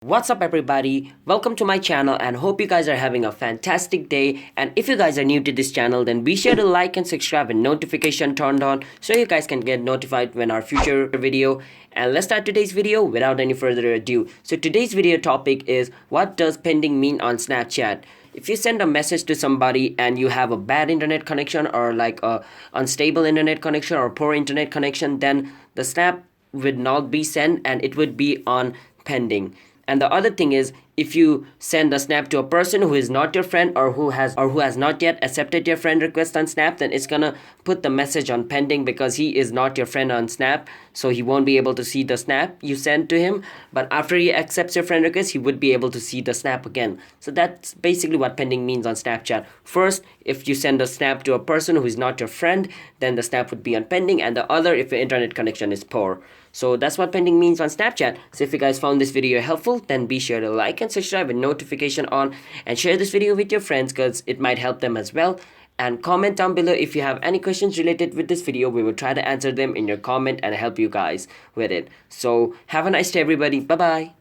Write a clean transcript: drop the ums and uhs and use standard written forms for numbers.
What's up everybody, welcome to my channel and hope you guys are having a fantastic day. And if you guys are new to this channel, then be sure to like and subscribe and notification turned on so you guys can get notified when our future video. And let's start today's video without any further ado. So today's video topic is, what does pending mean on Snapchat? If you send a message to somebody and you have a bad internet connection or like a unstable internet connection or poor internet connection, then the snap would not be sent and it would be on pending. And the other thing is, if you send a snap to a person who is not your friend or who has not yet accepted your friend request on Snap, then it's gonna put the message on pending because he is not your friend on Snap, so he won't be able to see the snap you sent to him. But after he accepts your friend request, he would be able to see the snap again. So that's basically what pending means on Snapchat. First, if you send a snap to a person who is not your friend, then the snap would be on pending, and the other if your internet connection is poor. So that's what pending means on Snapchat. So if you guys found this video helpful, then be sure to like and subscribe with notification on, and share this video with your friends because it might help them as well. And comment down below if you have any questions related with this video. We will try to answer them in your comment and help you guys with it. So have a nice day everybody. Bye bye.